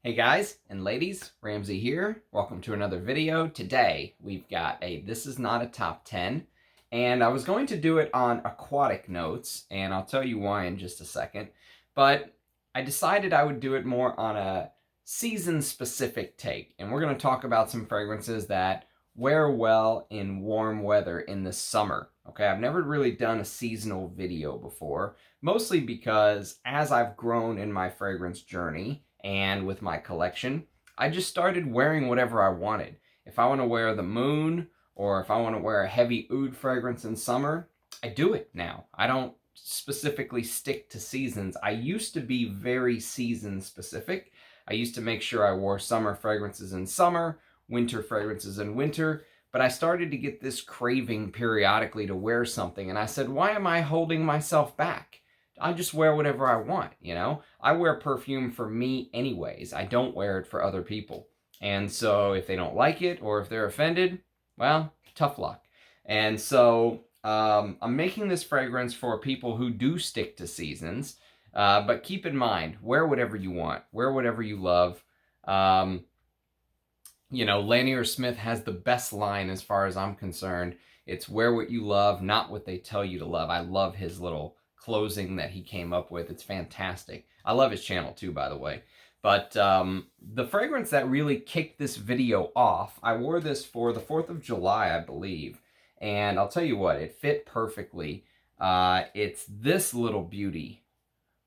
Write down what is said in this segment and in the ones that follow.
Hey guys and ladies, Ramsey here. Welcome to another video. Today we've got this is not a top 10, and I was going to do it on Acquatic notes, and I'll tell you why in just a second, but I decided I would do it more on a season specific take, and we're going to talk about some fragrances that wear well in warm weather in the summer. Okay, I've never really done a seasonal video before, mostly because as I've grown in my fragrance journey and with my collection, I just started wearing whatever I wanted. If I want to wear the moon, or if I want to wear a heavy oud fragrance in summer, I do it now. I don't specifically stick to seasons. I used to be very season specific. I used to make sure I wore summer fragrances in summer, winter fragrances in winter, but I started to get this craving periodically to wear something, and I said, why am I holding myself back? I just wear whatever I want, you know? I wear perfume for me anyways. I don't wear it for other people. And so if they don't like it or if they're offended, well, tough luck. And so I'm making this fragrance for people who do stick to seasons. But keep in mind, wear whatever you want. Wear whatever you love. You know, Lanier Smith has the best line as far as I'm concerned. It's wear what you love, not what they tell you to love. I love his little closing that he came up with. It's fantastic. I love his channel too, by the way. But the fragrance that really kicked this video off, I wore this for the 4th of July, I believe. And I'll tell you what, it fit perfectly. It's this little beauty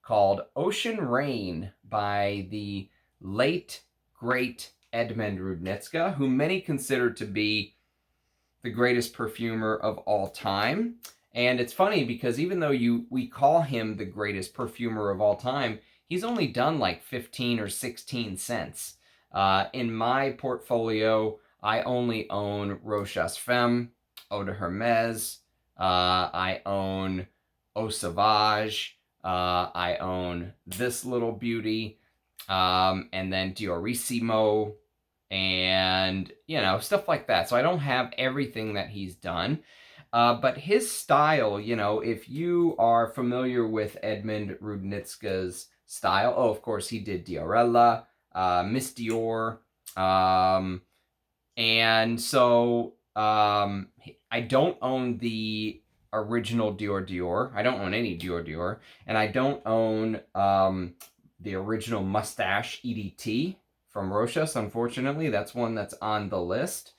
called Ocean Rain by the late, great Edmund Rudnitska, who many consider to be the greatest perfumer of all time. And it's funny because even though we call him the greatest perfumer of all time, he's only done like 15 or 16 scents. In my portfolio, I only own Rochas Femme, Eau de Hermes, I own Eau Sauvage, I own this little beauty, and then Diorissimo, and, you know, stuff like that. So I don't have everything that he's done. But his style, you know, if you are familiar with Edmund Rudnitska's style, oh, of course, he did Diorella, Miss Dior, and so I don't own the original Dior. I don't own any Dior, and I don't own the original Mustache EDT from Rochas, unfortunately. That's one that's on the list.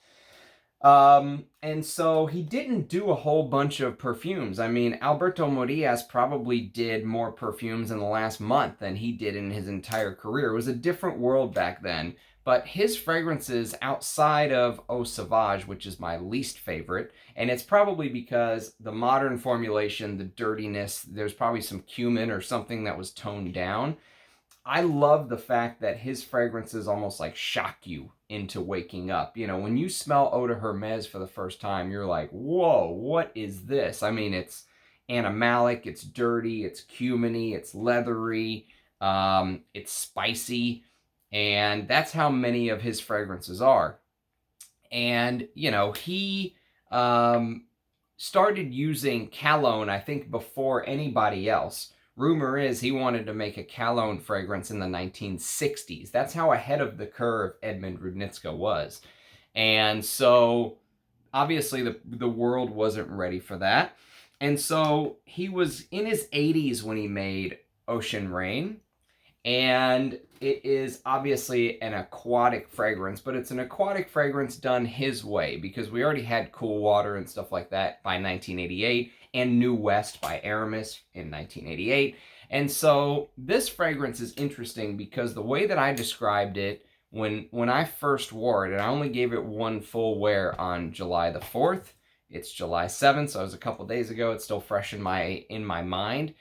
And so he didn't do a whole bunch of perfumes. I mean, Alberto Morillas probably did more perfumes in the last month than he did in his entire career. It was a different world back then, but his fragrances outside of Eau Sauvage, which is my least favorite, and it's probably because the modern formulation, the dirtiness, there's probably some cumin or something that was toned down. I love the fact that his fragrances almost like shock you into waking up. You know, when you smell Eau de Hermes for the first time, you're like, whoa, what is this? I mean, it's animalic, it's dirty, it's cuminy, it's leathery, it's spicy, and that's how many of his fragrances are. And, you know, he started using Cologne, I think, before anybody else. Rumor is he wanted to make a Cologne fragrance in the 1960s. That's how ahead of the curve Edmund Rudnitska was. And so, obviously, the world wasn't ready for that. And so, he was in his 80s when he made Ocean Rain. And it is obviously an aquatic fragrance, but it's an aquatic fragrance done his way, because we already had Cool Water and stuff like that by 1988, and New West by Aramis in 1988. And so this fragrance is interesting because the way that I described it when I first wore it, and I only gave it one full wear on July the 4th. It's July 7th, so it was a couple days ago. It's still fresh in my mind.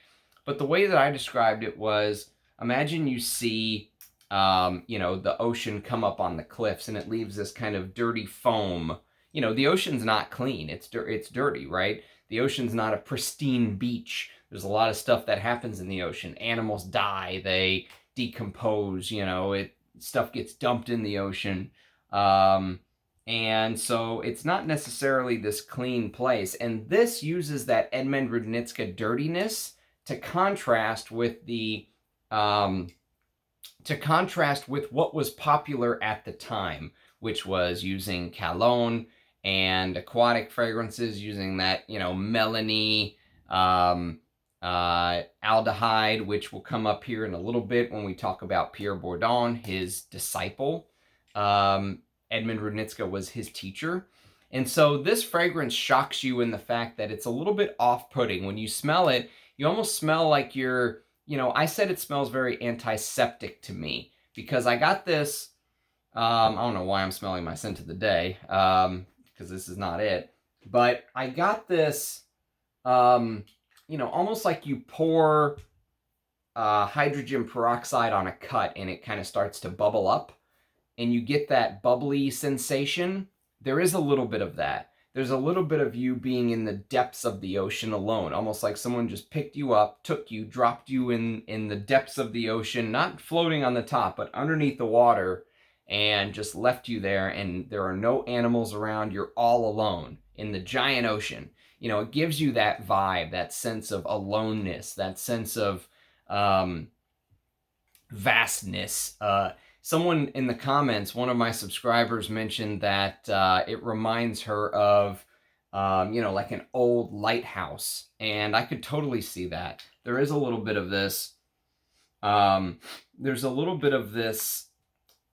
But the way that I described it was, imagine you see, you know, the ocean come up on the cliffs, and it leaves this kind of dirty foam. You know, the ocean's not clean. It's dirty, right? The ocean's not a pristine beach. There's a lot of stuff that happens in the ocean. Animals die. They decompose. You know, stuff gets dumped in the ocean. And so it's not necessarily this clean place. And this uses that Edmund Rudnitska dirtiness to contrast with the to contrast with what was popular at the time, which was using Cologne and Acquatic fragrances, using that, you know, Melanie, aldehyde, which will come up here in a little bit when we talk about Pierre Bourdon, his disciple. Edmund Rudnitska was his teacher. And so this fragrance shocks you in the fact that it's a little bit off-putting. When you smell it, you almost smell like you're, you know, I said it smells very antiseptic to me because I got this, I don't know why I'm smelling my scent of the day, because this is not it, but I got this, you know, almost like you pour hydrogen peroxide on a cut and it kind of starts to bubble up and you get that bubbly sensation. There is a little bit of that. There's a little bit of you being in the depths of the ocean alone, almost like someone just picked you up, took you, dropped you in the depths of the ocean, not floating on the top, but underneath the water, and just left you there, and there are no animals around. You're all alone in the giant ocean. You know, it gives you that vibe, that sense of aloneness, that sense of vastness. Someone in the comments, one of my subscribers mentioned that it reminds her of, you know, like an old lighthouse. And I could totally see that. There is a little bit of this, there's a little bit of this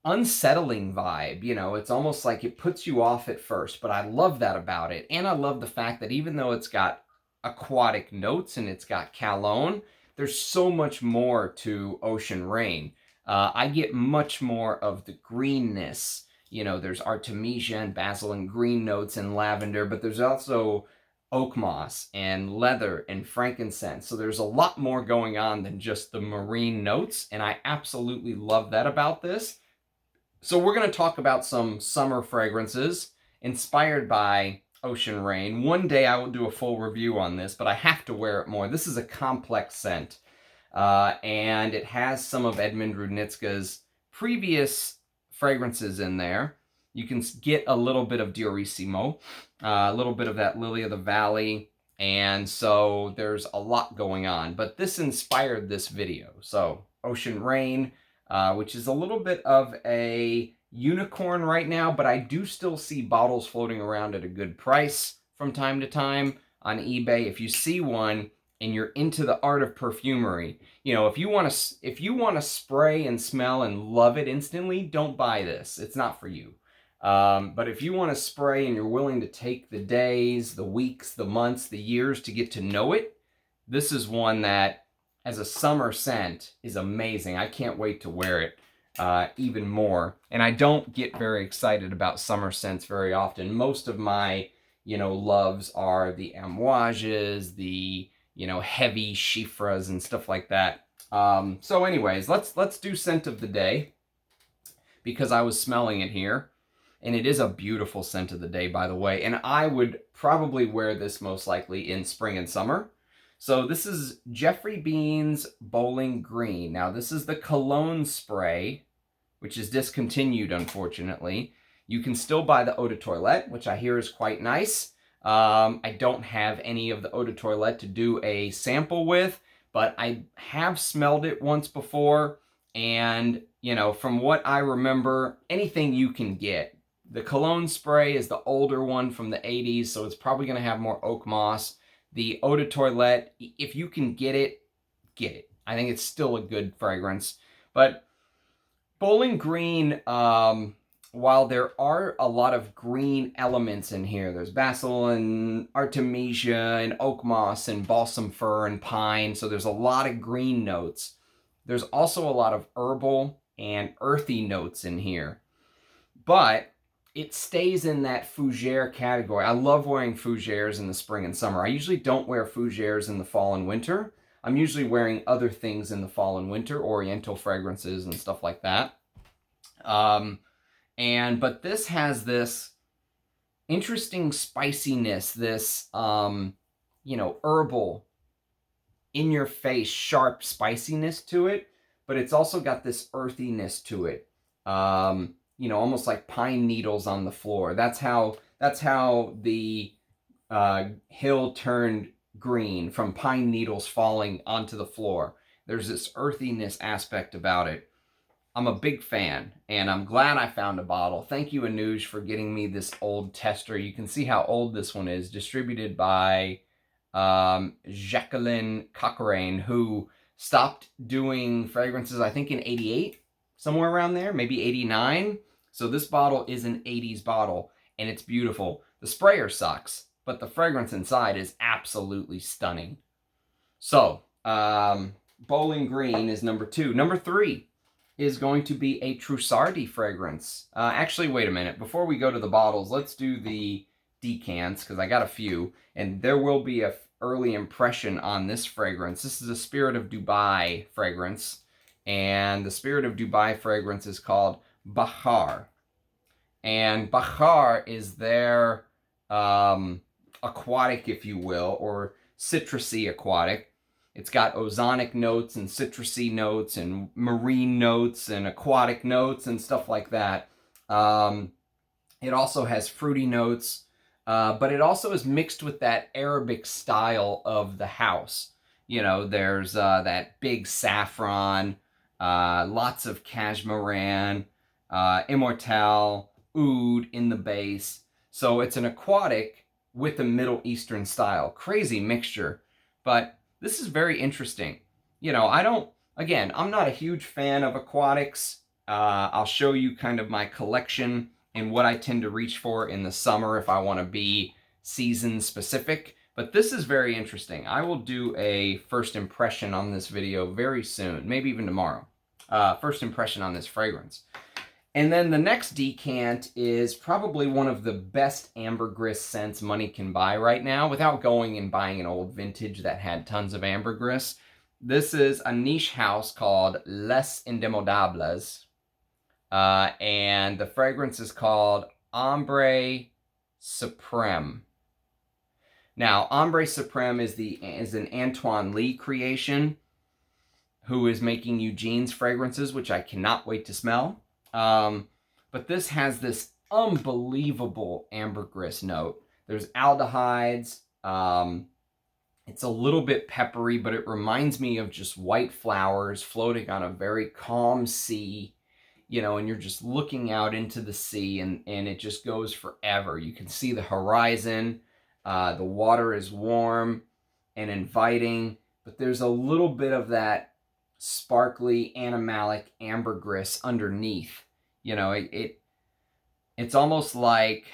unsettling vibe. You know, it's almost like it puts you off at first, but I love that about it. And I love the fact that even though it's got aquatic notes and it's got Cologne, there's so much more to Ocean Rain. I get much more of the greenness. You know, there's Artemisia and basil and green notes and lavender, but there's also oak moss and leather and frankincense. So there's a lot more going on than just the marine notes, and I absolutely love that about this. So we're going to talk about some summer fragrances inspired by Ocean Rain. One day I will do a full review on this, but I have to wear it more. This is a complex scent. And it has some of Edmund Rudnitska's previous fragrances in there. You can get a little bit of Diorissimo, a little bit of that Lily of the Valley, and so there's a lot going on. But this inspired this video. So Ocean Rain, which is a little bit of a unicorn right now, but I do still see bottles floating around at a good price from time to time on eBay. If you see one and you're into the art of perfumery, you know, if you want to spray and smell and love it instantly, don't buy this. It's not for you. But if you want to spray and you're willing to take the days, the weeks, the months, the years to get to know it, this is one that, as a summer scent, is amazing. I can't wait to wear it even more. And I don't get very excited about summer scents very often. Most of my, you know, loves are the amouages, the, you know, heavy chiffres and stuff like that. So anyways, let's do scent of the day, because I was smelling it here. And it is a beautiful scent of the day, by the way. And I would probably wear this most likely in spring and summer. So this is Geoffrey Beane's Bowling Green. Now this is the cologne spray, which is discontinued, unfortunately. You can still buy the Eau de Toilette, which I hear is quite nice. I don't have any of the Eau de Toilette to do a sample with, but I have smelled it once before, and, you know, from what I remember, anything you can get. The cologne spray is the older one from the 80s, so it's probably going to have more oak moss. The Eau de Toilette, if you can get it, get it. I think it's still a good fragrance. But Bowling Green, while there are a lot of green elements in here, there's basil and artemisia and oak moss and balsam fir and pine, so there's a lot of green notes. There's also a lot of herbal and earthy notes in here. But it stays in that fougere category. I love wearing fougères in the spring and summer. I usually don't wear fougères in the fall and winter. I'm usually wearing other things in the fall and winter, oriental fragrances and stuff like that. But this has this interesting spiciness, this, you know, herbal, in-your-face, sharp spiciness to it, but it's also got this earthiness to it. You know, almost like pine needles on the floor. That's how the hill turned green, from pine needles falling onto the floor. There's this earthiness aspect about it. I'm a big fan, and I'm glad I found a bottle. Thank you, Anuj, for getting me this old tester. You can see how old this one is, distributed by Jacqueline Cochrane, who stopped doing fragrances, I think, in 88, somewhere around there, maybe 89. So this bottle is an 80s bottle, and it's beautiful. The sprayer sucks, but the fragrance inside is absolutely stunning. So, Bowling Green is number 2. Number 3 is going to be a Trussardi fragrance. Actually, wait a minute. Before we go to the bottles, let's do the decants, because I got a few, and there will be a early impression on this fragrance. This is a Spirit of Dubai fragrance, and the Spirit of Dubai fragrance is called Bahar. And Bahar is their aquatic, if you will, or citrusy aquatic. It's got ozonic notes and citrusy notes and marine notes and aquatic notes and stuff like that. It also has fruity notes, but it also is mixed with that Arabic style of the house. You know, there's that big saffron, lots of cashmeran, immortelle, oud in the base. So it's an aquatic with a Middle Eastern style. Crazy mixture, but this is very interesting. You know, I'm not a huge fan of aquatics. I'll show you kind of my collection and what I tend to reach for in the summer if I want to be season specific. But this is very interesting. I will do a first impression on this video very soon, maybe even tomorrow. First impression on this fragrance. And then the next decant is probably one of the best ambergris scents money can buy right now without going and buying an old vintage that had tons of ambergris. This is a niche house called Les Indemodables. And the fragrance is called Ombre Suprem. Now, Ombre Suprem is an Antoine Lee creation who is making Eugene's fragrances, which I cannot wait to smell. But this has this unbelievable ambergris note. There's aldehydes. It's a little bit peppery, but it reminds me of just white flowers floating on a very calm sea, you know, and you're just looking out into the sea, and it just goes forever. You can see the horizon. The water is warm and inviting, but there's a little bit of that sparkly animalic ambergris underneath. You know, it's almost like,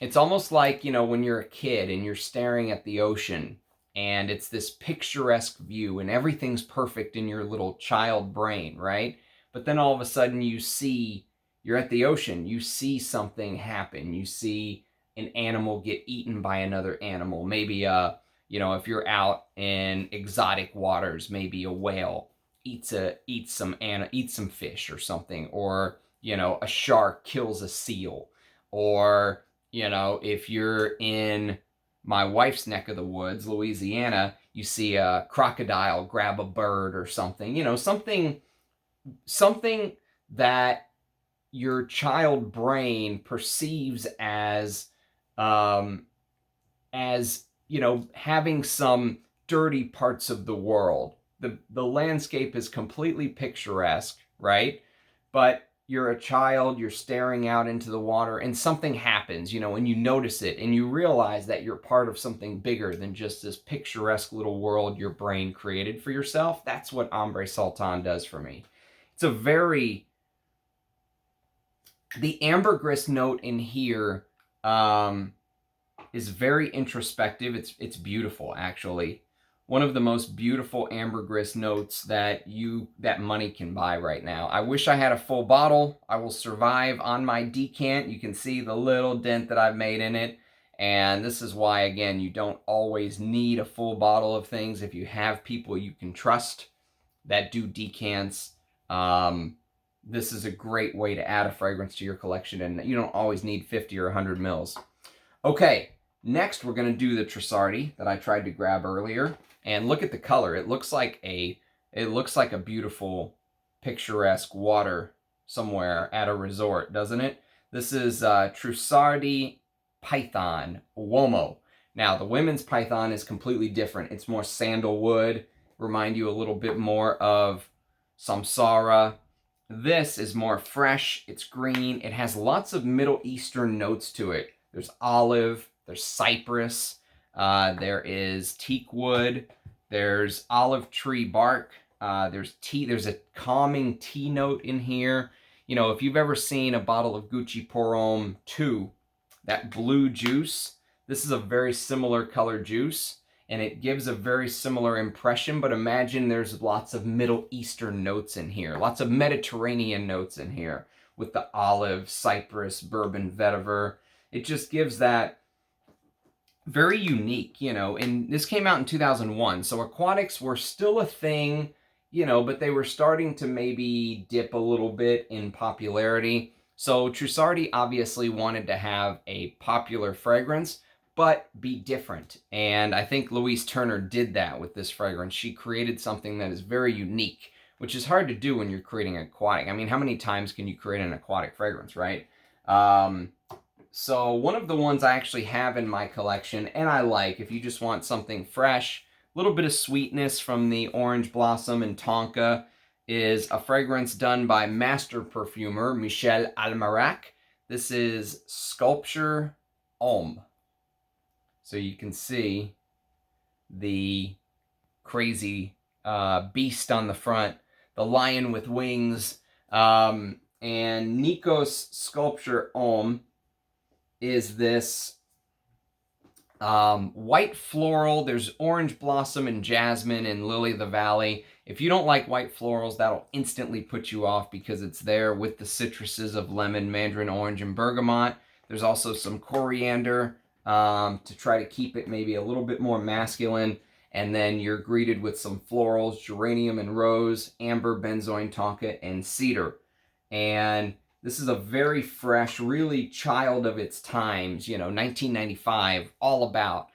you know, when you're a kid and you're staring at the ocean and it's this picturesque view and everything's perfect in your little child brain, right? But then all of a sudden you're at the ocean, you see something happen. You see an animal get eaten by another animal. Maybe you know, if you're out in exotic waters, maybe a whale eats some fish or something, or, you know, a shark kills a seal, or, you know, if you're in my wife's neck of the woods, Louisiana, you see a crocodile grab a bird or something, you know, something that your child brain perceives as, you know, having some dirty parts of the world. The landscape is completely picturesque, right? But you're a child, you're staring out into the water, and something happens, you know, and you notice it, and you realize that you're part of something bigger than just this picturesque little world your brain created for yourself. That's what Ombre Sultan does for me. It's the ambergris note in here is very introspective. It's beautiful, actually. One of the most beautiful ambergris notes that money can buy right now. I wish I had a full bottle. I will survive on my decant. You can see the little dent that I've made in it. And this is why, again, you don't always need a full bottle of things. If you have people you can trust that do decants, this is a great way to add a fragrance to your collection, and you don't always need 50 or 100 mils. Okay, next we're going to do the Trussardi that I tried to grab earlier. And look at the color. It looks like a beautiful, picturesque water somewhere at a resort, doesn't it? This is Trussardi Python Uomo. Now, the women's Python is completely different. It's more sandalwood, remind you a little bit more of Samsara. This is more fresh, it's green, it has lots of Middle Eastern notes to it. There's olive, there's cypress, there is teak wood, there's olive tree bark, there's tea, there's a calming tea note in here. You know, if you've ever seen a bottle of Gucci Pour Homme 2, that blue juice, this is a very similar color juice, and it gives a very similar impression, but imagine there's lots of Middle Eastern notes in here, lots of Mediterranean notes in here, with the olive, cypress, bourbon, vetiver. It just gives that very unique, you know, and this came out in 2001, so aquatics were still a thing, you know, but they were starting to maybe dip a little bit in popularity. So Trussardi obviously wanted to have a popular fragrance, but be different. And I think Louise Turner did that with this fragrance. She created something that is very unique, which is hard to do when you're creating an aquatic. I mean, how many times can you create an aquatic fragrance, right? So one of the ones I actually have in my collection, and I like, if you just want something fresh, a little bit of sweetness from the orange blossom and tonka, is a fragrance done by master perfumer Michel Almarac. This is Sculpture Homme. So you can see the crazy beast on the front, the lion with wings, and Nikos Sculpture Homme is this white floral. There's orange blossom and jasmine and lily of the valley. If you don't like white florals, that'll instantly put you off because it's there with the citruses of lemon, mandarin orange, and bergamot. There's also some coriander to try to keep it maybe a little bit more masculine. And then you're greeted with some florals, geranium and rose, amber, benzoin, tonka, and cedar. And this is a very fresh, really child of its times, you know, 1995, all about,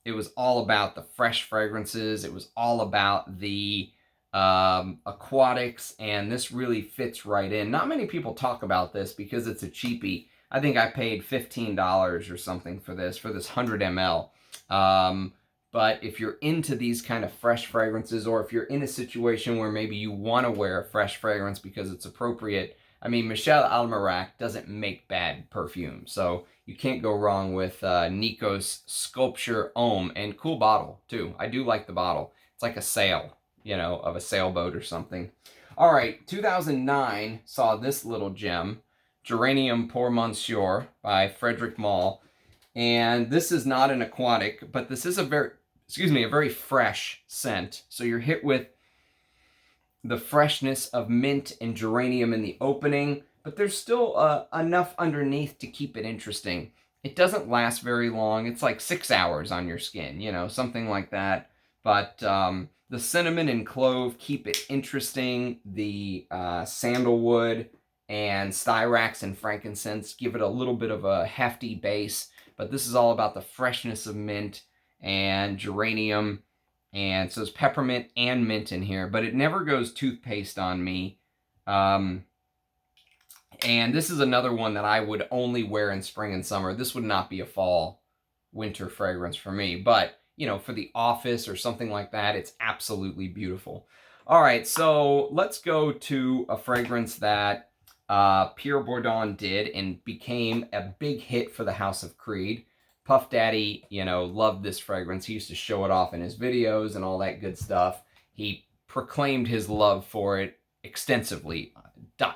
it was all about the fresh fragrances. It was all about the aquatics, and this really fits right in. Not many people talk about this because it's a cheapie. I think I paid $15 or something for this 100 ml. But if you're into these kind of fresh fragrances, or if you're in a situation where maybe you want to wear a fresh fragrance because it's appropriate, I mean, Michel Almarac doesn't make bad perfume, so you can't go wrong with Nikos Sculpture Homme, and cool bottle, too. I do like the bottle. It's like a sail, you know, of a sailboat or something. All right, 2009 saw this little gem, Geranium pour Monsieur by Frederick Malle. And this is not an aquatic, but this is a very fresh scent. So you're hit with the freshness of mint and geranium in the opening, but there's still enough underneath to keep it interesting. It doesn't last very long. It's like 6 hours on your skin, you know, something like that. But the cinnamon and clove keep it interesting. The sandalwood and styrax and frankincense give it a little bit of a hefty base. But this is all about the freshness of mint and geranium. And so there's peppermint and mint in here, but it never goes toothpaste on me. And this is another one that I would only wear in spring and summer. This would not be a fall, winter fragrance for me. But, you know, for the office or something like that, it's absolutely beautiful. All right, so let's go to a fragrance that Pierre Bourdon did and became a big hit for the House of Creed. Puff Daddy, you know, loved this fragrance. He used to show it off in his videos and all that good stuff. He proclaimed his love for it extensively.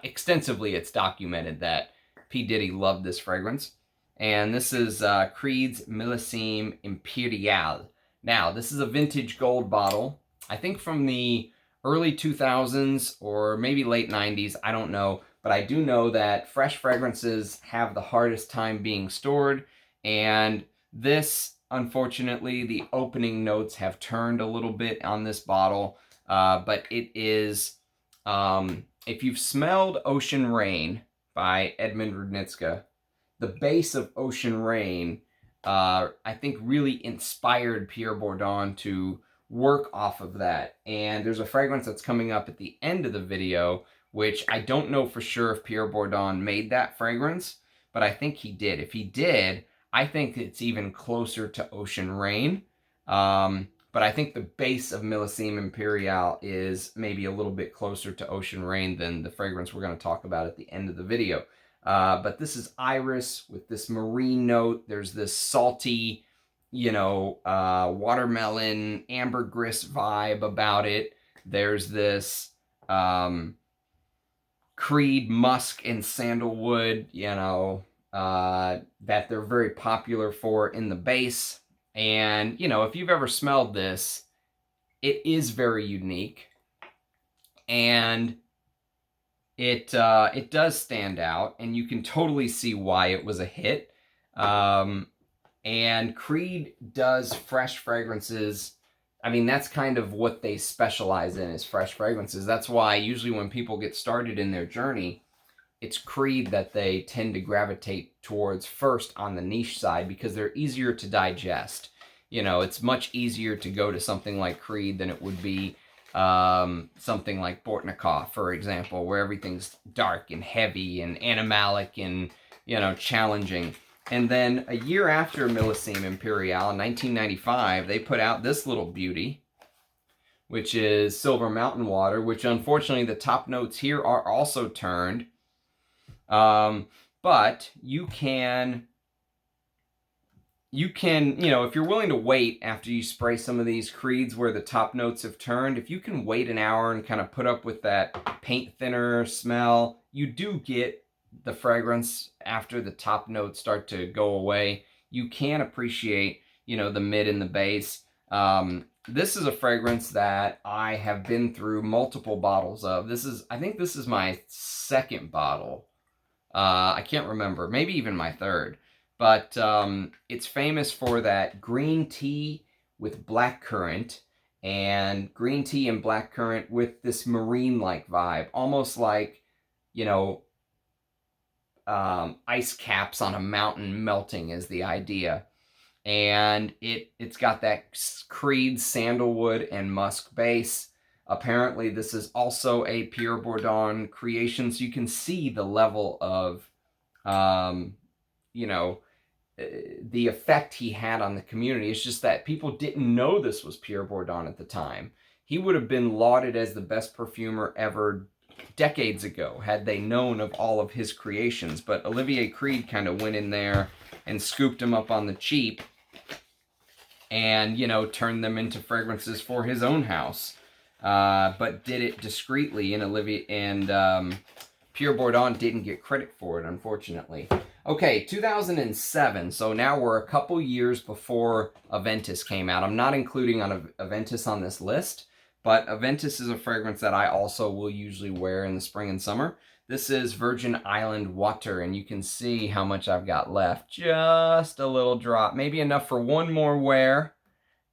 Extensively, it's documented that P. Diddy loved this fragrance. And this is Creed's Millésime Imperial. Now, this is a vintage gold bottle. I think from the early 2000s or maybe late 90s. I don't know. But I do know that fresh fragrances have the hardest time being stored. And this, unfortunately, the opening notes have turned a little bit on this bottle. But it is, if you've smelled Ocean Rain by Edmund Rudnitska, the base of Ocean Rain, I think really inspired Pierre Bourdon to work off of that. And there's a fragrance that's coming up at the end of the video, which I don't know for sure if Pierre Bourdon made that fragrance, but I think he did. If he did, I think it's even closer to Ocean Rain. but I think the base of Millésime Imperial is maybe a little bit closer to Ocean Rain than the fragrance we're going to talk about at the end of the video. But this is iris with this marine note. There's this salty, you know, watermelon, ambergris vibe about it. There's this Creed musk and sandalwood, you know, that they're very popular for in the base. And, you know, if you've ever smelled this, it is very unique. And it does stand out, and you can totally see why it was a hit. And Creed does fresh fragrances. I mean, that's kind of what they specialize in, is fresh fragrances. That's why usually when people get started in their journey, it's Creed that they tend to gravitate towards first on the niche side, because they're easier to digest. You know, it's much easier to go to something like Creed than it would be something like Bortnikov, for example, where everything's dark and heavy and animalic and, you know, challenging. And then a year after Millésime Imperial, in 1995, they put out this little beauty, which is Silver Mountain Water, which unfortunately the top notes here are also turned. But you can, you know, if you're willing to wait after you spray some of these Creeds where the top notes have turned, if you can wait an hour and kind of put up with that paint thinner smell, you do get the fragrance after the top notes start to go away. You can appreciate, you know, the mid and the base. This is a fragrance that I have been through multiple bottles of. I think this is my second bottle. I can't remember, maybe even my third. But it's famous for that green tea with blackcurrant, and green tea and blackcurrant with this marine-like vibe, almost like, you know, ice caps on a mountain melting is the idea. And it's got that Creed sandalwood and musk base. Apparently this is also a Pierre Bourdon creation, so you can see the level of you know, the effect he had on the community. It's just that people didn't know this was Pierre Bourdon at the time. He would have been lauded as the best perfumer ever decades ago had they known of all of his creations. But Olivier Creed kind of went in there and scooped him up on the cheap and, you know, turned them into fragrances for his own house. But did it discreetly, and Pierre Bourdon didn't get credit for it, unfortunately. Okay, 2007, so now we're a couple years before Aventus came out. I'm not including Aventus on this list, but Aventus is a fragrance that I also will usually wear in the spring and summer. This is Virgin Island Water, and you can see how much I've got left. Just a little drop, maybe enough for one more wear,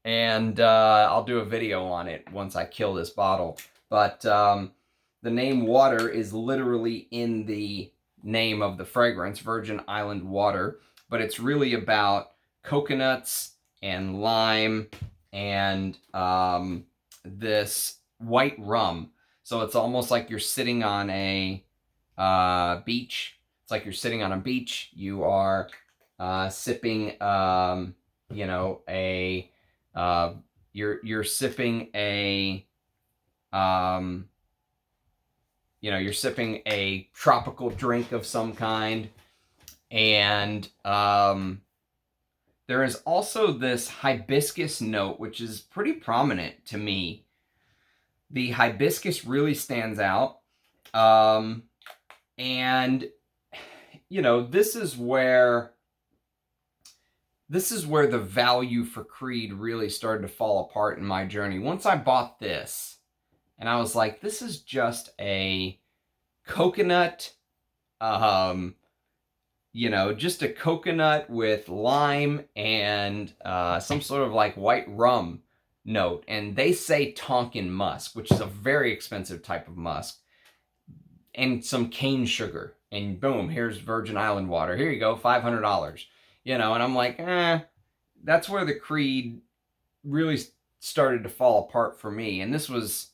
and I'll do a video on it once I kill this bottle. But the name water is literally in the name of the fragrance, Virgin Island Water, but it's really about coconuts and lime and this white rum. So it's almost like you're sitting on a beach. It's like you're sitting on a beach. You are sipping, you know, you're sipping a, you know, you're sipping a tropical drink of some kind. And there is also this hibiscus note, which is pretty prominent to me. The hibiscus really stands out. And, you know, this is where the value for Creed really started to fall apart in my journey. Once I bought this, and I was like, this is just a coconut, you know, just a coconut with lime and some sort of like white rum note. And they say Tonkin musk, which is a very expensive type of musk, and some cane sugar. And boom, here's Virgin Island Water. Here you go, $500. You know, and I'm like, that's where the Creed really started to fall apart for me. And this was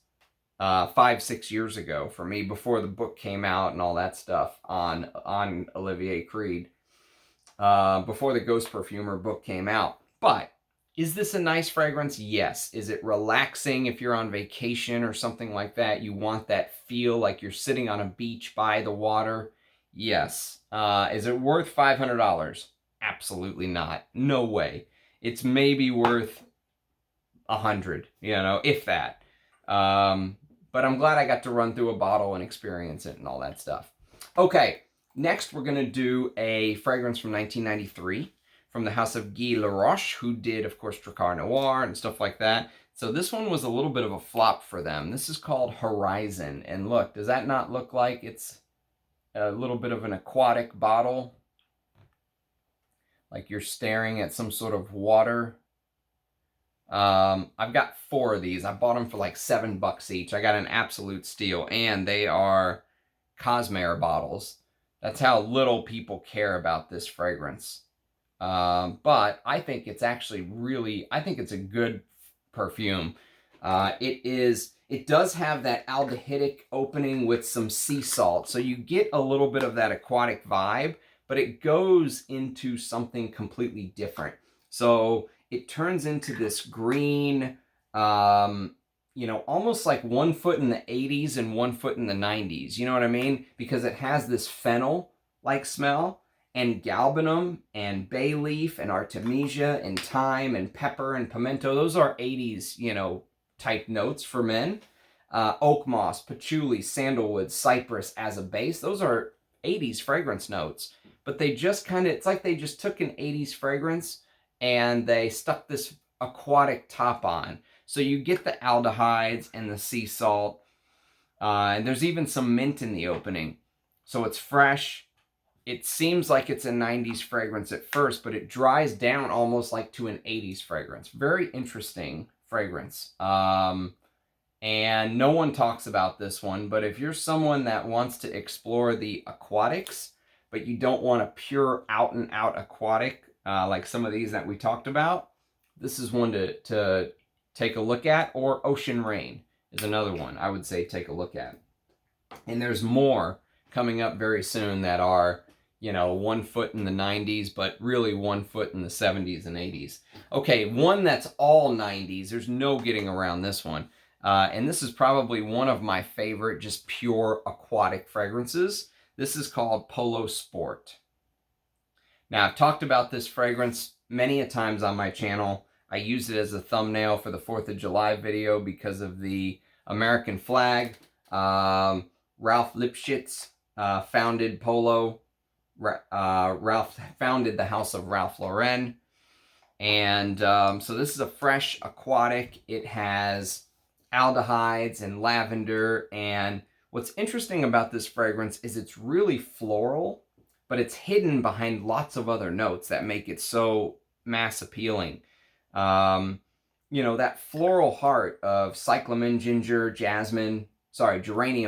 5-6 years ago for me, before the book came out and all that stuff on Olivier Creed, before the Ghost Perfumer book came out. But Is this a nice fragrance? Yes. Is it relaxing if you're on vacation or something like that? You want that feel like you're sitting on a beach by the water? Yes. Is it worth $500? Absolutely not. No way. It's maybe worth 100, if that. But I'm glad I got to run through a bottle and experience it and all that stuff. Okay, next we're going to do a fragrance from 1993 from the house of Guy Laroche, who did, of course, Drakkar Noir and stuff like that. So this one was a little bit of a flop for them. This is called Horizon. And look, does that not look like it's a little bit of an aquatic bottle? Like you're staring at some sort of water. I've got 4 of these. I bought them for like $7 each. I got an absolute steal. And they are Cosmere bottles. That's how little people care about this fragrance. But I think it's actually I think it's a good perfume. It does have that aldehydic opening with some sea salt. So you get a little bit of that aquatic vibe, but it goes into something completely different. So it turns into this green, almost like 1 foot in the 80s and 1 foot in the 90s. You know what I mean? Because it has this fennel-like smell. And galbanum and bay leaf and artemisia and thyme and pepper and pimento. Those are 80s, type notes for men. Oak moss, patchouli, sandalwood, cypress as a base. Those are 80s fragrance notes. But they just it's like they just took an 80s fragrance and they stuck this aquatic top on. So you get the aldehydes and the sea salt. And there's even some mint in the opening. So it's fresh. It seems like it's a 90s fragrance at first, but it dries down almost like to an 80s fragrance. Very interesting fragrance. And no one talks about this one, but if you're someone that wants to explore the aquatics, but you don't want a pure out-and-out aquatic, like some of these that we talked about, this is one to take a look at. Or Ocean Rain is another one I would say take a look at. And there's more coming up very soon that are 1 foot in the 90s, but really 1 foot in the 70s and 80s. Okay, one that's all 90s. There's no getting around this one. And this is probably one of my favorite just pure aquatic fragrances. This is called Polo Sport. Now, I've talked about this fragrance many a times on my channel. I used it as a thumbnail for the 4th of July video because of the American flag. Ralph Lipschitz founded Polo. Ralph founded the house of Ralph Lauren. And so this is a fresh aquatic. It has aldehydes and lavender. And what's interesting about this fragrance is it's really floral, but it's hidden behind lots of other notes that make it so mass appealing. That floral heart of cyclamen, ginger, geranium,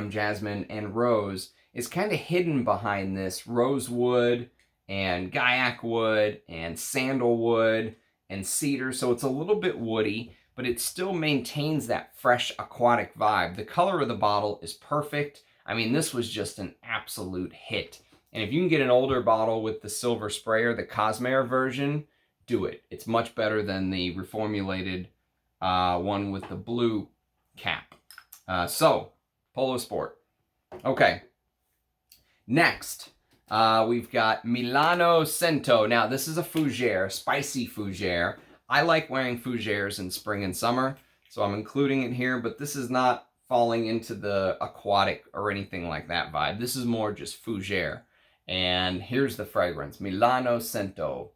jasmine, and rose is kind of hidden behind this rosewood and guaiac wood and sandalwood and cedar. So it's a little bit woody, but it still maintains that fresh aquatic vibe. The color of the bottle is perfect. I mean, this was just an absolute hit. And if you can get an older bottle with the silver sprayer, the Cosmere version, do it. It's much better than the reformulated one with the blue cap. So, Polo Sport. Okay. Next, we've got Milano Cento. Now, this is a fougere, spicy fougere. I like wearing fougères in spring and summer, so I'm including it here, but this is not falling into the aquatic or anything like that vibe. This is more just fougere. And here's the fragrance, Milano Cento,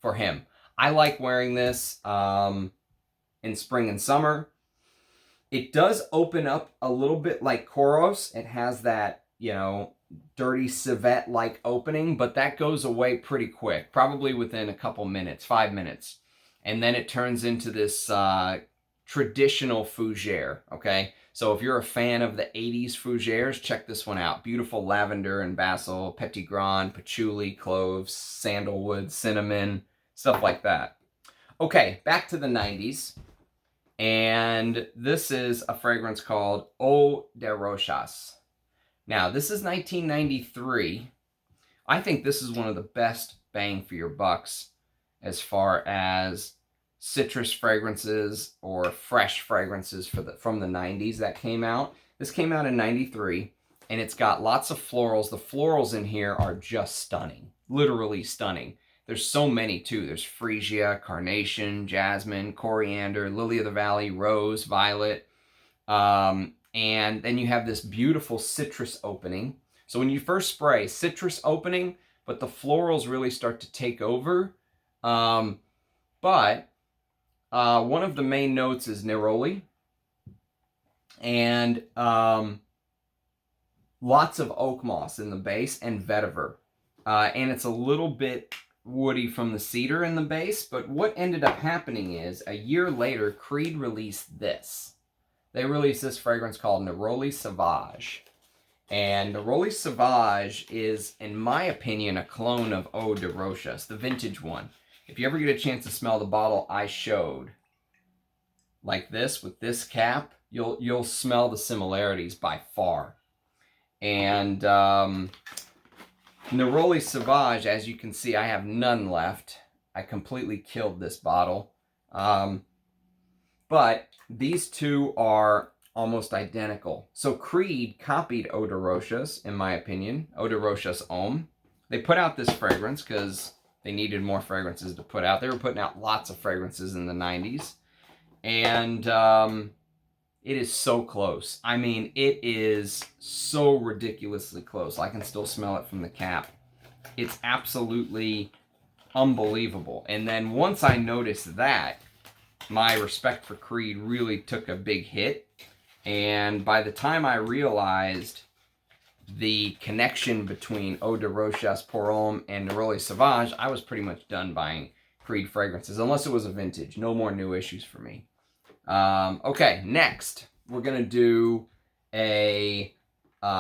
for him. I like wearing this in spring and summer. It does open up a little bit like Koros. It has that, dirty civet-like opening, but that goes away pretty quick, probably within a couple minutes, 5 minutes. And then it turns into this traditional fougere, okay? So if you're a fan of the 80s fougères, check this one out. Beautiful lavender and basil, petitgrain, patchouli, cloves, sandalwood, cinnamon, stuff like that. Okay, back to the 90s. And this is a fragrance called Eau de Rochas. Now, this is 1993. I think this is one of the best bang for your bucks as far as citrus fragrances or fresh fragrances from the 90s that came out. This came out in 93, and it's got lots of florals. The florals in here are just stunning, literally stunning. There's so many too. There's freesia, carnation, jasmine, coriander, lily of the valley, rose, violet. And then you have this beautiful citrus opening. So when you first spray, citrus opening, but the florals really start to take over. But one of the main notes is neroli. And lots of oak moss in the base and vetiver. And it's a little bit woody from the cedar in the base. But what ended up happening is, a year later, Creed released this. They released this fragrance called Neroli Savage. And Neroli Savage is, in my opinion, a clone of Eau de Rochas, the vintage one. If you ever get a chance to smell the bottle I showed, like this, with this cap, you'll smell the similarities by far. And Neroli Savage, as you can see, I have none left. I completely killed this bottle. But these two are almost identical. So Creed copied Eau de Rochas, in my opinion, Eau de Rochas Homme. They put out this fragrance because they needed more fragrances to put out. They were putting out lots of fragrances in the 90s. And it is so close. I mean, it is so ridiculously close. I can still smell it from the cap. It's absolutely unbelievable. And then once I noticed that, my respect for Creed really took a big hit. And by the time I realized the connection between Eau de Rochas Homme and Neroli Savage, I was pretty much done buying Creed fragrances, unless it was a vintage. No more new issues for me. Okay, next, we're going to do a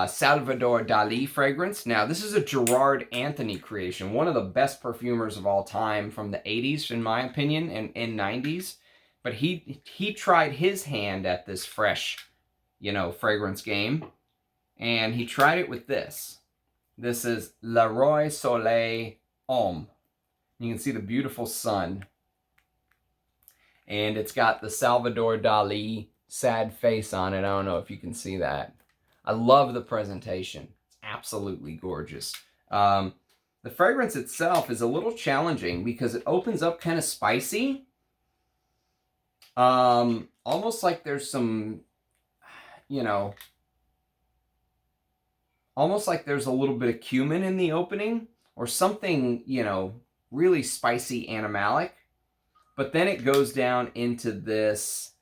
Salvador Dali fragrance. Now, this is a Gerard Anthony creation, one of the best perfumers of all time from the 80s, in my opinion, and 90s. But he tried his hand at this fresh, fragrance game, and he tried it with this. This is Laroche Horizon. You can see the beautiful sun. And it's got the Salvador Dali sad face on it. I don't know if you can see that. I love the presentation. It's absolutely gorgeous. The fragrance itself is a little challenging because it opens up kind of spicy. Almost like there's some, almost like there's a little bit of cumin in the opening or something, really spicy animalic. But then it goes down into this,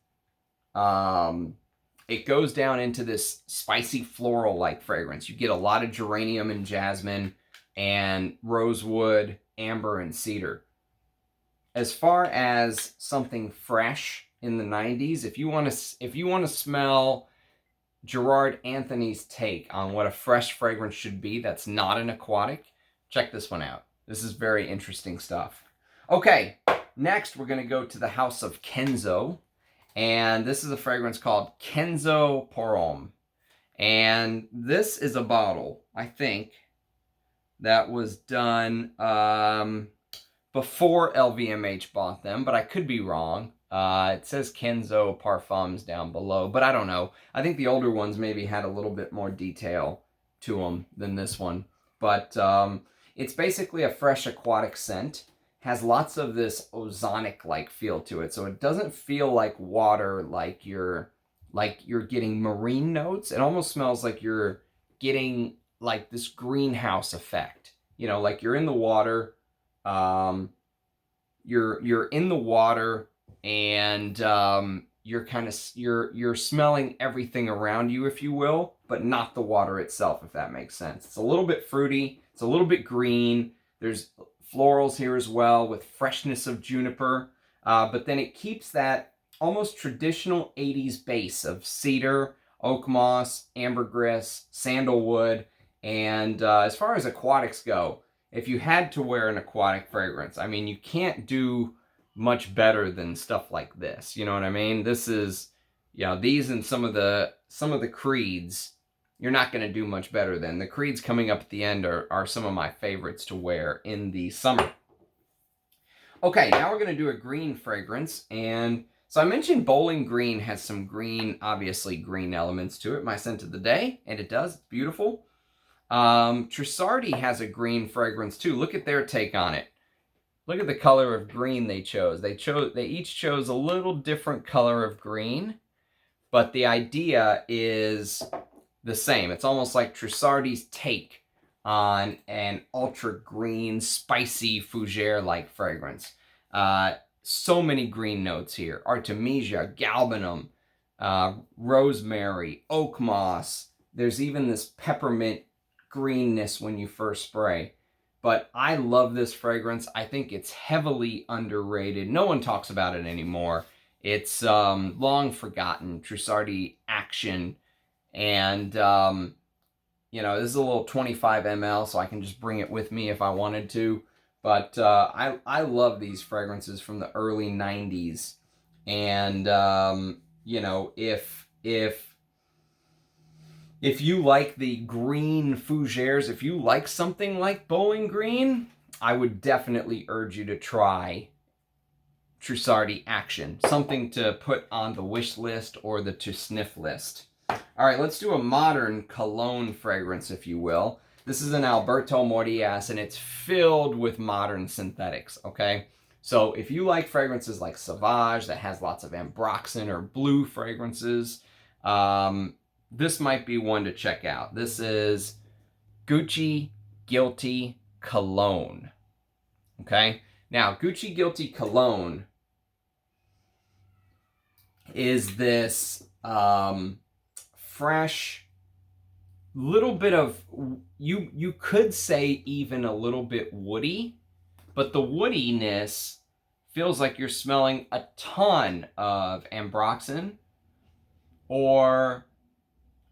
spicy floral-like fragrance. You get a lot of geranium and jasmine and rosewood, amber, and cedar. As far as something fresh in the 90s, if you want to smell Gerard Anthony's take on what a fresh fragrance should be that's not an aquatic, check this one out. This is very interesting stuff. Okay, next we're going to go to the house of Kenzo, and this is a fragrance called Kenzo Homme. And this is a bottle, I think, that was done before LVMH bought them, but I could be wrong. It says Kenzo Parfums down below, but I don't know. I think the older ones maybe had a little bit more detail to them than this one. But it's basically a fresh aquatic scent. Has lots of this ozonic-like feel to it. So it doesn't feel like water, like you're getting marine notes. It almost smells like you're getting like this greenhouse effect. Like you're in the water. You're in the water, and you're smelling everything around you, if you will, but not the water itself, if that makes sense. It's a little bit fruity. It's a little bit green. There's florals here as well with freshness of juniper, but then it keeps that almost traditional 80s base of cedar, oak moss, ambergris, sandalwood, and as far as aquatics go, if you had to wear an aquatic fragrance, I mean, you can't do much better than stuff like this. You know what I mean? This is, these and some of the Creeds, you're not going to do much better than. The Creeds coming up at the end are some of my favorites to wear in the summer. Okay, now we're going to do a green fragrance. And so I mentioned Bowling Green has some green, obviously green elements to it. My scent of the day, and it does. It's beautiful. Trussardi has a green fragrance too. Look at their take on it. Look at the color of green they chose. They each chose a little different color of green, but the idea is the same. It's almost like Trussardi's take on an ultra green, spicy fougere-like fragrance. So many green notes here. Artemisia, galbanum, rosemary, oak moss. There's even this peppermint greenness when you first spray. But I love this fragrance. I think it's heavily underrated. No one talks about it anymore. It's long forgotten, Trussardi Action. And, you know, this is a little 25 ml, so I can just bring it with me if I wanted to. But I love these fragrances from the early 90s. And, you know, if you like the green fougères, if you like something like Bowling Green, I would definitely urge you to try Trussardi Action. Something to put on the wish list or the to sniff list. All right, let's do a modern cologne fragrance, if you will. This is an Alberto Mordias, and it's filled with modern synthetics, okay? So if you like fragrances like Sauvage that has lots of ambroxan or blue fragrances, this might be one to check out. This is Gucci Guilty Cologne. Okay? Now, Gucci Guilty Cologne is this fresh, little bit of, you could say even a little bit woody, but the woodiness feels like you're smelling a ton of ambroxan or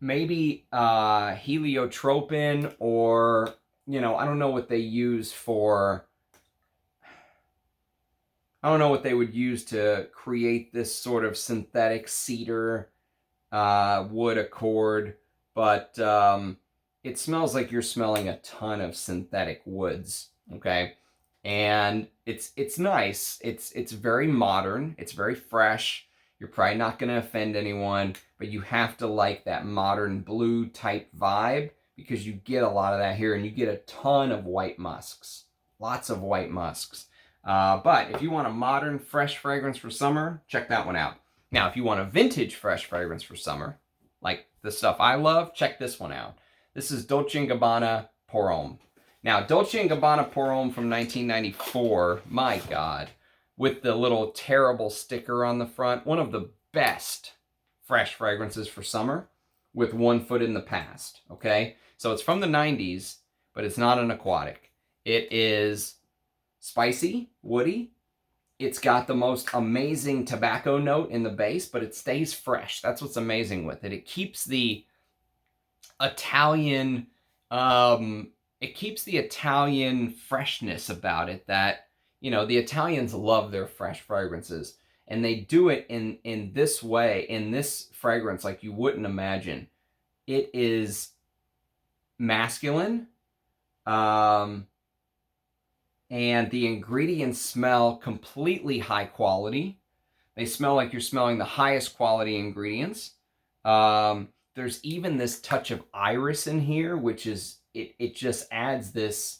maybe heliotropin, or, you know, I don't know what they use for, I don't know what they would use to create this sort of synthetic cedar wood accord, but it smells like you're smelling a ton of synthetic woods, okay? And it's nice. It's very modern. It's very fresh. You're probably not going to offend anyone, but you have to like that modern blue type vibe because you get a lot of that here, and you get a ton of white musks. Lots of white musks. But if you want a modern, fresh fragrance for summer, check that one out. Now, if you want a vintage, fresh fragrance for summer, like the stuff I love, check this one out. This is Dolce & Gabbana Pour Homme. Now, Dolce & Gabbana Pour Homme from 1994, my God, with the little terrible sticker on the front. One of the best fresh fragrances for summer with one foot in the past, okay? So it's from the 90s, but it's not an aquatic. It is spicy, woody. It's got the most amazing tobacco note in the base, but it stays fresh. That's what's amazing with it. It keeps the Italian, freshness about it that, you know, the Italians love their fresh fragrances, and they do it in this way, in this fragrance, like you wouldn't imagine. It is masculine, and the ingredients smell completely high quality. They smell like you're smelling the highest quality ingredients. There's even this touch of iris in here, which is, it just adds this,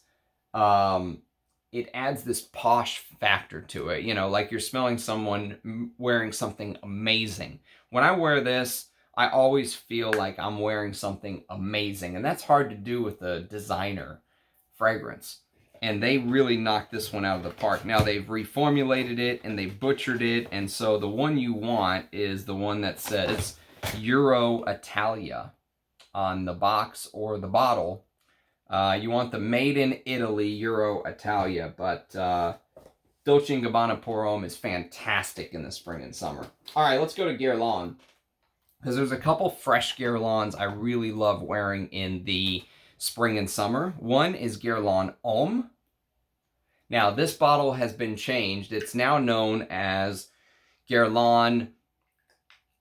it adds this posh factor to it, you know, like you're smelling someone wearing something amazing. When I wear this, I always feel like I'm wearing something amazing, and that's hard to do with a designer fragrance. And they really knocked this one out of the park. Now, they've reformulated it, and they butchered it, and so the one you want is the one that says Euro Italia on the box or the bottle. You want the Made in Italy Euro Italia, but Dolce & Gabbana Pour Homme is fantastic in the spring and summer. All right, let's go to Guerlain, because there's a couple fresh Guerlains I really love wearing in the spring and summer. One is Guerlain Homme. Now, this bottle has been changed. It's now known as Guerlain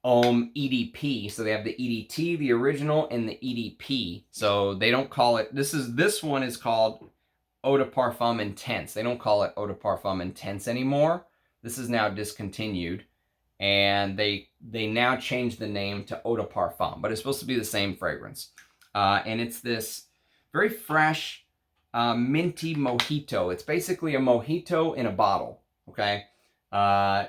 Homme EDP. So they have the EDT, the original, and the EDP. So they don't call it, this one is called Eau de Parfum Intense. They don't call it Eau de Parfum Intense anymore. This is now discontinued. And they now changed the name to Eau de Parfum. But it's supposed to be the same fragrance. And it's this very fresh, minty mojito. It's basically a mojito in a bottle, okay?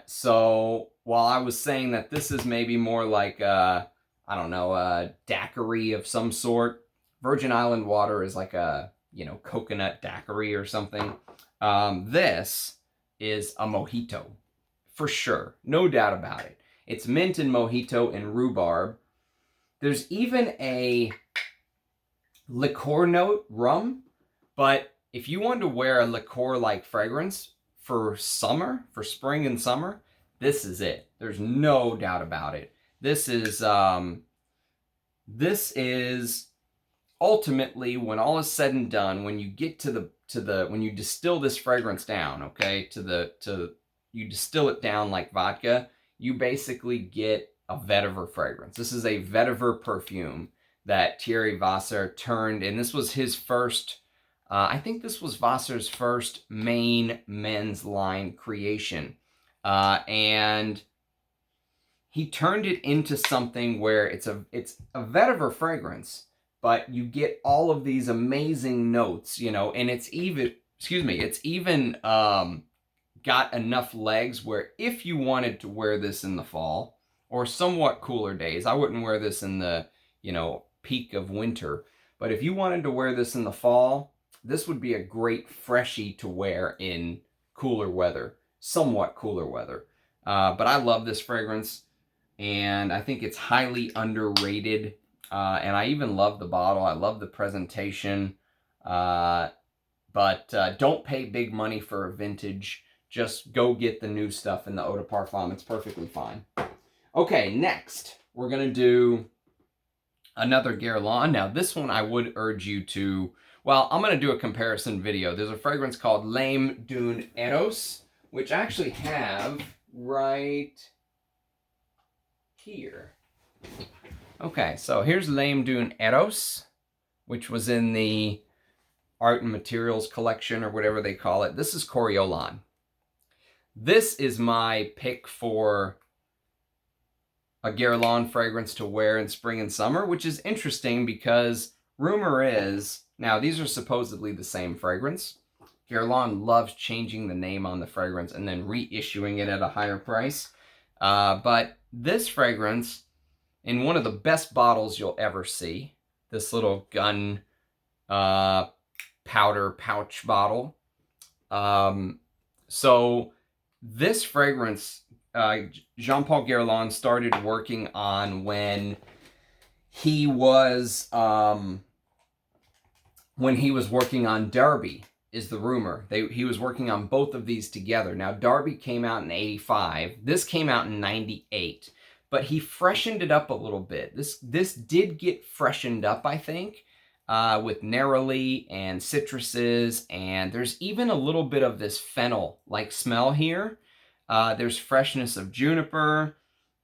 So while I was saying that this is maybe more like, I don't know, a daiquiri of some sort, Virgin Island water is like a, you know, coconut daiquiri or something. This is a mojito, for sure. No doubt about it. It's mint and mojito and rhubarb. There's even a liqueur note, rum, but if you want to wear a liqueur-like fragrance for summer, for spring and summer, this is it. There's no doubt about it. This is ultimately, when all is said and done, when you get to when you distill this fragrance down, okay, you distill it down like vodka, you basically get a vetiver fragrance. This is a vetiver perfume that Thierry Vasser turned, and this was his first, I think this was Vasser's first main men's line creation. And he turned it into something where it's a vetiver fragrance, but you get all of these amazing notes, you know, and it's even, it's even got enough legs where if you wanted to wear this in the fall or somewhat cooler days, I wouldn't wear this in the, you know, peak of winter, but if you wanted to wear this in the fall, this would be a great freshie to wear in cooler weather, somewhat cooler weather. But I love this fragrance, and I think it's highly underrated, and I even love the bottle. I love the presentation, but don't pay big money for a vintage. Just go get the new stuff in the Eau de Parfum. It's perfectly fine. Okay, next, we're going to do another Guerlain. Now, this one I would urge you to, well, I'm going to do a comparison video. There's a fragrance called L'Âme d'un Eros, which I actually have right here. Okay, so here's L'Âme d'un Eros, which was in the Art and Materials collection or whatever they call it. This is Coriolan. This is my pick for a Guerlain fragrance to wear in spring and summer, which is interesting because rumor is, now these are supposedly the same fragrance. Guerlain loves changing the name on the fragrance and then reissuing it at a higher price. But this fragrance, in one of the best bottles you'll ever see, this little gun powder pouch bottle. So this fragrance, Jean-Paul Guerlain started working on when he was working on Derby, is the rumor. He was working on both of these together. Now, Derby came out in '85. This came out in '98. But he freshened it up a little bit. This did get freshened up, I think, with Neroli and citruses, and there's even a little bit of this fennel-like smell here. There's freshness of juniper,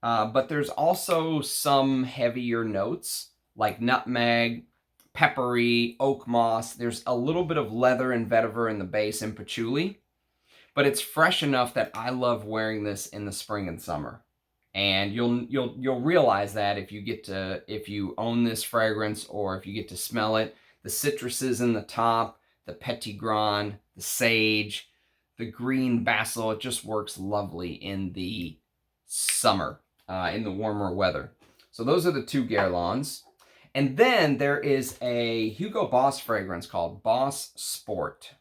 but there's also some heavier notes like nutmeg, peppery, oak moss. There's a little bit of leather and vetiver in the base and patchouli, but it's fresh enough that I love wearing this in the spring and summer. And you'll realize that if you own this fragrance or if you get to smell it. The citruses in the top, the petitgrain, the sage, the green basil, it just works lovely in the summer, in the warmer weather. So those are the two Guerlains. And then there is a Hugo Boss fragrance called Boss Sport.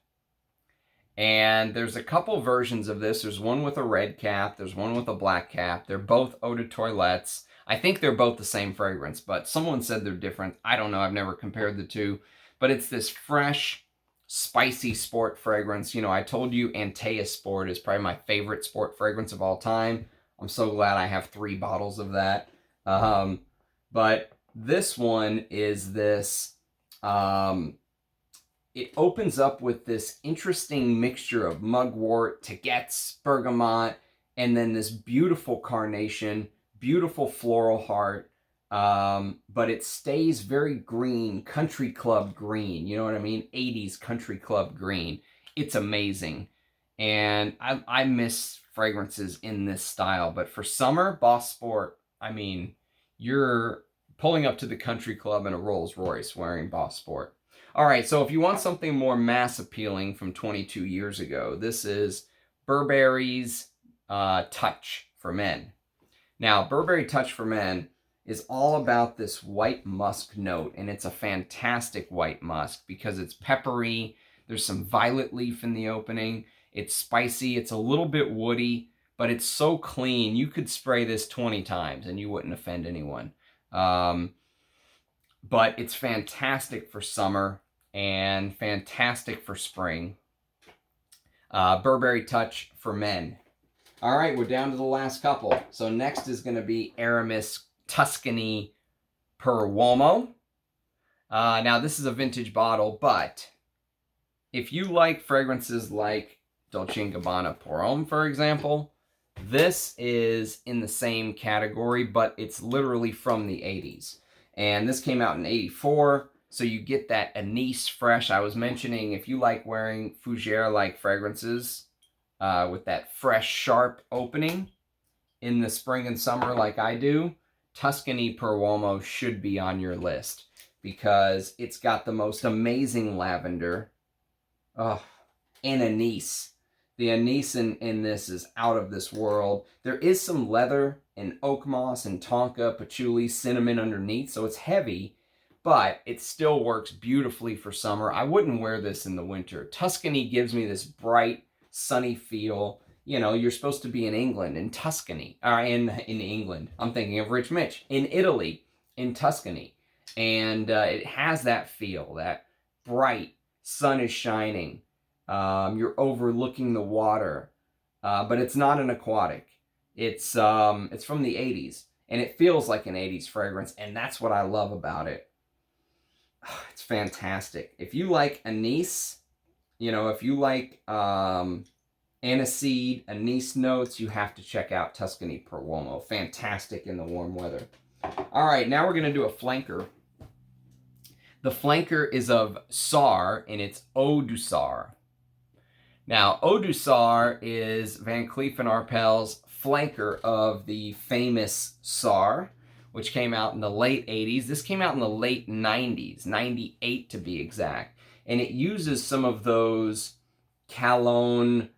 And there's a couple versions of this. There's one with a red cap. There's one with a black cap. They're both eau de toilettes. I think they're both the same fragrance, but someone said they're different. I don't know. I've never compared the two. But it's this fresh, spicy sport fragrance. You know, I told you Antea Sport is probably my favorite sport fragrance of all time. I'm so glad I have 3 bottles of that. But this one is this... it opens up with this interesting mixture of mugwort, tagetes, bergamot, and then this beautiful carnation, beautiful floral heart, but it stays very green, country club green. You know what I mean? 80s country club green. It's amazing. And I miss fragrances in this style. But for summer, Boss Sport, I mean, you're pulling up to the country club in a Rolls Royce wearing Boss Sport. All right, so if you want something more mass appealing from 22 years ago, this is Burberry's Touch for Men. Now, Burberry Touch for Men is all about this white musk note, and it's a fantastic white musk because it's peppery. There's some violet leaf in the opening. It's spicy. It's a little bit woody, but it's so clean. You could spray this 20 times and you wouldn't offend anyone. But it's fantastic for summer and fantastic for spring. Burberry Touch for Men. All right, we're down to the last couple. So next is going to be Aramis Tuscany per Uomo. Now, this is a vintage bottle, but if you like fragrances like Dolce & Gabbana Pour Homme, for example, this is in the same category, but it's literally from the 80s. And this came out in 84, so you get that anise fresh. I was mentioning if you like wearing fougere-like fragrances with that fresh, sharp opening in the spring and summer like I do, Tuscany per Uomo should be on your list because it's got the most amazing lavender and anise. The anise in this is out of this world. There is some leather and oak moss and tonka, patchouli, cinnamon underneath, so it's heavy, but it still works beautifully for summer. I wouldn't wear this in the winter. Tuscany gives me this bright, sunny feel. You know, you're supposed to be in England, in Tuscany, or in England. I'm thinking of Rich Mitch. In Italy, in Tuscany. And it has that feel, that bright, sun is shining. You're overlooking the water, but it's not an aquatic. It's from the 80s, and it feels like an 80s fragrance, and that's what I love about it. It's fantastic. If you like anise, you know, if you like aniseed, anise notes, you have to check out Tuscany per Uomo. Fantastic in the warm weather. All right, now we're going to do a flanker. The flanker is of Sar, and it's Eau de Sar. Now, Eau de Sar is Van Cleef & Arpels' flanker of the famous Sar, which came out in the late 80s. This came out in the late 90s, 98 to be exact. And it uses some of those Cologne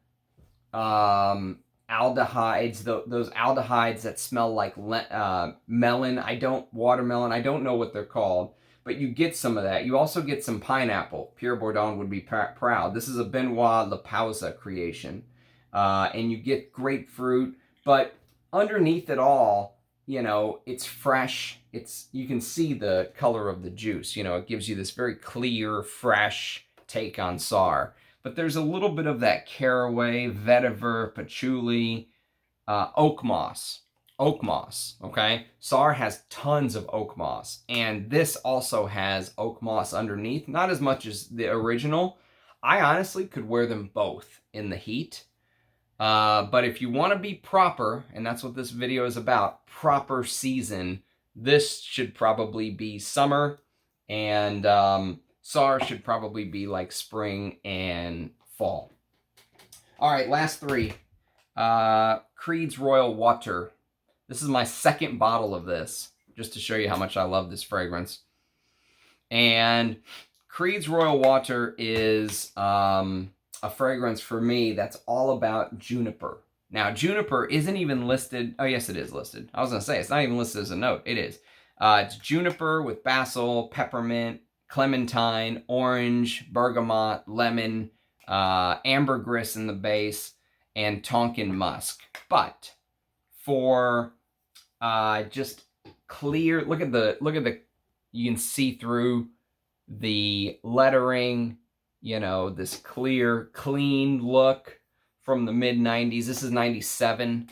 aldehydes, those aldehydes that smell like melon. Watermelon, I don't know what they're called. But you get some of that. You also get some pineapple. Pierre Bourdon would be proud. This is a Benoit La Pausa creation. And you get grapefruit. But underneath it all, you know, it's fresh. You can see the color of the juice. You know, it gives you this very clear, fresh take on Sar. But there's a little bit of that caraway, vetiver, patchouli, oak moss. Oak moss, okay? Sar has tons of oak moss, and this also has oak moss underneath, not as much as the original. I honestly could wear them both in the heat, but if you want to be proper, and that's what this video is about, proper season, this should probably be summer, and Sar should probably be like spring and fall. All right, last three. Creed's Royal Water. This is my second bottle of this, just to show you how much I love this fragrance. And Creed's Royal Water is a fragrance for me that's all about juniper. Now, juniper isn't even listed. Oh, yes, it is listed. I was going to say, it's not even listed as a note. It is. It's juniper with basil, peppermint, clementine, orange, bergamot, lemon, ambergris in the base, and Tonkin musk. But for just clear, look at the, you can see through the lettering, you know, this clear, clean look from the mid-90s. This is 97.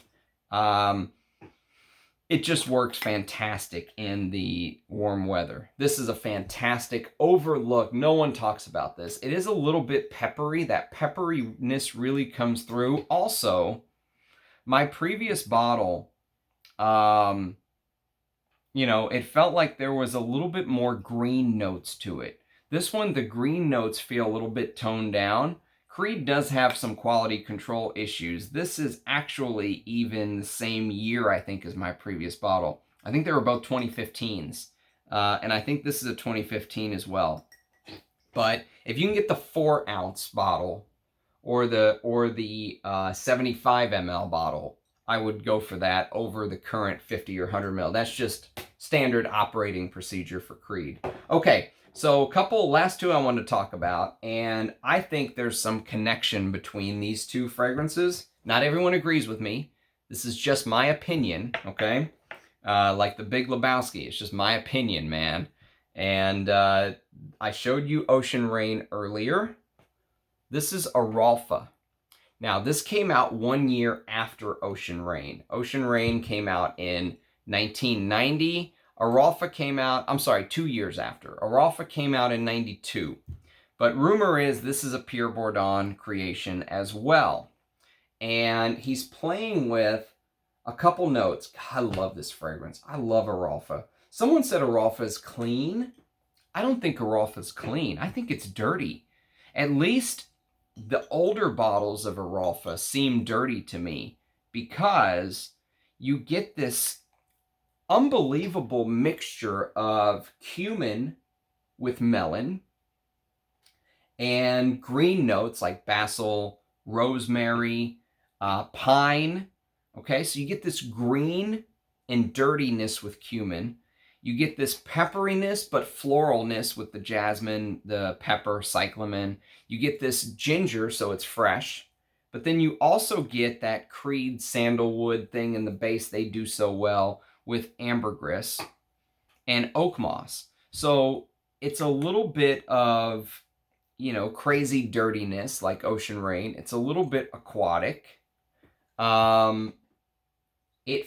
It just works fantastic in the warm weather. This is a fantastic overlook. No one talks about this. It is a little bit peppery. That pepperiness really comes through. Also, my previous bottle, you it felt like there was a little bit more green notes to it. This one, the green notes feel a little bit toned down. Creed does have some quality control issues. This is actually even the same year, I think, as my previous bottle. I think they were both 2015s. And I think this is a 2015 as well. But if you can get the 4-ounce bottle or the 75 ml bottle, I would go for that over the current 50 or 100 ml. That's just standard operating procedure for Creed. Okay, so last two I wanted to talk about, and I think there's some connection between these two fragrances. Not everyone agrees with me. This is just my opinion, okay? Like the Big Lebowski, it's just my opinion, man. And I showed you Ocean Rain earlier. This is Aralfa. Now, this came out 1 year after Ocean Rain. Ocean Rain came out in 1990. Aralfa came out, 2 years after. Aralfa came out in 92. But rumor is this is a Pierre Bourdon creation as well. And he's playing with a couple notes. God, I love this fragrance. I love Aralfa. Someone said Aralfa is clean. I don't think Aralfa is clean. I think it's dirty. At least the older bottles of Aralfa seem dirty to me because you get this unbelievable mixture of cumin with melon and green notes like basil, rosemary, pine. Okay, so you get this green and dirtiness with cumin. You get this pepperiness, but floralness with the jasmine, the pepper, cyclamen. You get this ginger, so it's fresh. But then you also get that Creed sandalwood thing in the base they do so well with ambergris and oak moss. So it's a little bit of, crazy dirtiness like Ocean Rain. It's a little bit aquatic. It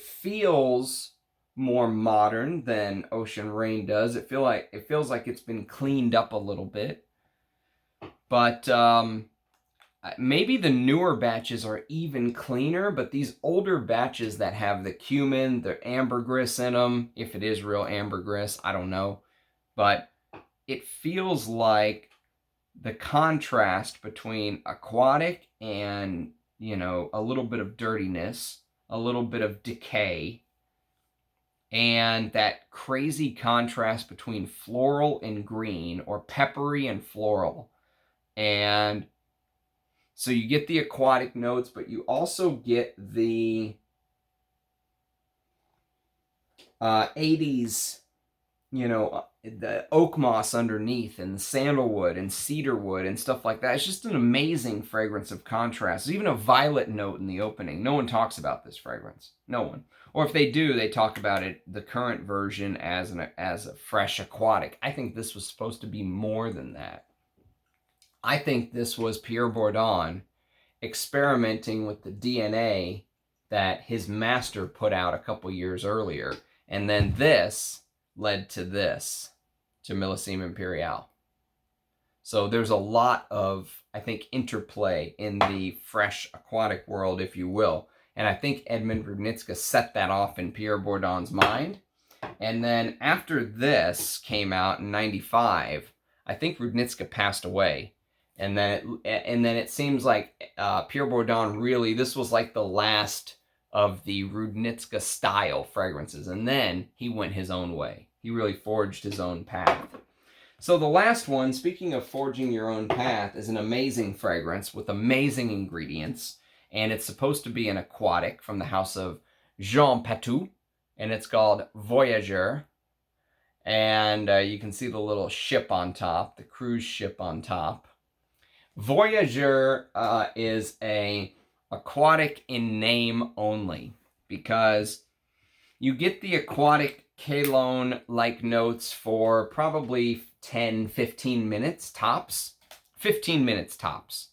feels more modern than Ocean Rain does. It feels like it's been cleaned up a little bit. But maybe the newer batches are even cleaner, but these older batches that have the cumin, the ambergris in them, if it is real ambergris, I don't know. But it feels like the contrast between aquatic and, a little bit of dirtiness, a little bit of decay, and that crazy contrast between floral and green, or peppery and floral. And so you get the aquatic notes, but you also get the 80s, the oak moss underneath, and the sandalwood and cedarwood and stuff like that. It's just an amazing fragrance of contrast. There's even a violet note in the opening. No one talks about this fragrance. No one. Or if they do, they talk about it, the current version, as a fresh aquatic. I think this was supposed to be more than that. I think this was Pierre Bourdon experimenting with the DNA that his master put out a couple years earlier. And then this led to this, to Millésime Imperial. So there's a lot of, I think, interplay in the fresh aquatic world, if you will. And I think Edmund Rudnitska set that off in Pierre Bourdon's mind. And then after this came out in 95, I think Rudnitska passed away. And then it seems like Pierre Bourdon really, this was like the last of the Rudnitska style fragrances. And then he went his own way. He really forged his own path. So the last one, speaking of forging your own path, is an amazing fragrance with amazing ingredients. And it's supposed to be an aquatic from the house of Jean Patou. And it's called Voyageur. And you can see the little ship on top, the cruise ship on top. Voyageur is a aquatic in name only, because you get the aquatic Cologne-like notes for probably 10, 15 minutes tops. 15 minutes tops.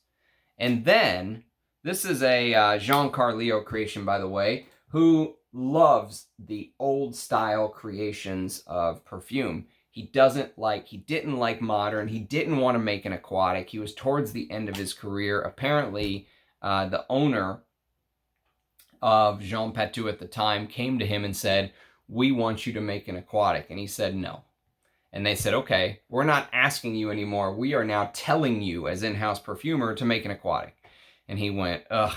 And then, this is a Jean Carlio creation, by the way, who loves the old style creations of perfume. He didn't like modern. He didn't want to make an aquatic. He was towards the end of his career. Apparently, the owner of Jean Patou at the time came to him and said, we want you to make an aquatic. And he said no. And they said, okay, we're not asking you anymore. We are now telling you as in-house perfumer to make an aquatic. And he went, ugh,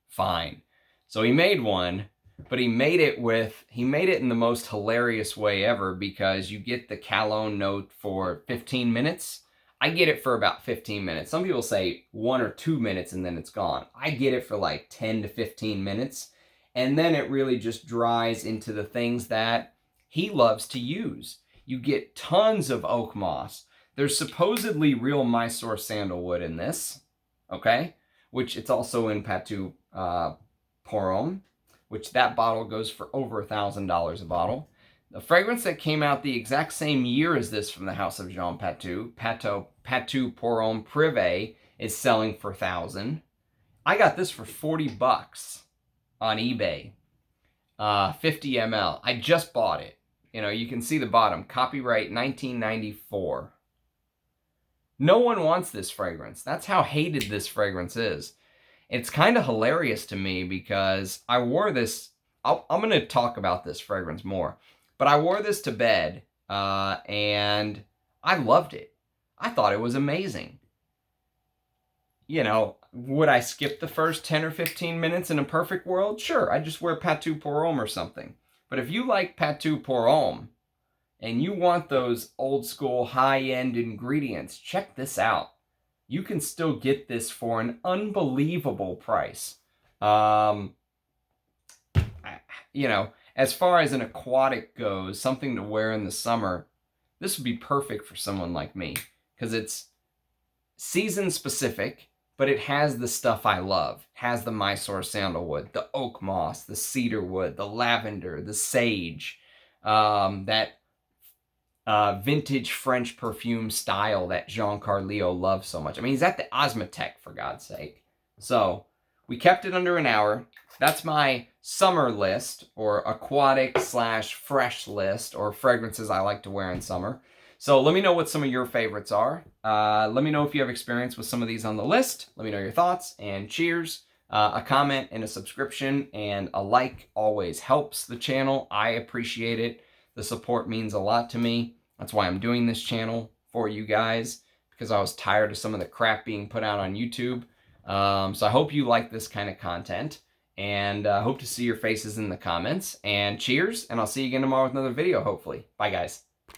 fine. So he made one, but he made it in the most hilarious way ever, because you get the Cologne note for 15 minutes. I get it for about 15 minutes. Some people say 1 or 2 minutes and then it's gone. I get it for like 10 to 15 minutes. And then it really just dries into the things that he loves to use. You get tons of oak moss. There's supposedly real Mysore sandalwood in this, okay? Which it's also in Patu Pour Homme, which that bottle goes for over $1,000 a bottle. The fragrance that came out the exact same year as this from the House of Jean Patou, Patu Pour Homme Privé, is selling for $1,000. I got this for $40 on eBay. 50 ml. I just bought it. You know, you can see the bottom. Copyright 1994. No one wants this fragrance. That's how hated this fragrance is. It's kind of hilarious to me because I wore this. I'm going to talk about this fragrance more. But I wore this to bed, and I loved it. I thought it was amazing. You know, would I skip the first 10 or 15 minutes in a perfect world? Sure, I'd just wear Patu Pour Homme or something. But if you like Patu Pour Homme, and you want those old school high-end ingredients, check this out. You can still get this for an unbelievable price. You know, as far as an aquatic goes, something to wear in the summer, this would be perfect for someone like me, because it's season specific, but it has the stuff I love. It has the Mysore sandalwood, the oak moss, the cedar wood, the lavender, the sage, that vintage French perfume style that Jean Carlio loves so much. I mean, he's at the Osmotek, for God's sake. So we kept it under an hour. That's my summer list, or aquatic / fresh list, or fragrances I like to wear in summer. So let me know what some of your favorites are. Let me know if you have experience with some of these on the list. Let me know your thoughts, and cheers. A comment and a subscription and a like always helps the channel. I appreciate it. The support means a lot to me. That's why I'm doing this channel for you guys, because I was tired of some of the crap being put out on YouTube. So I hope you like this kind of content, and hope to see your faces in the comments. And cheers, and I'll see you again tomorrow with another video, hopefully. Bye, guys.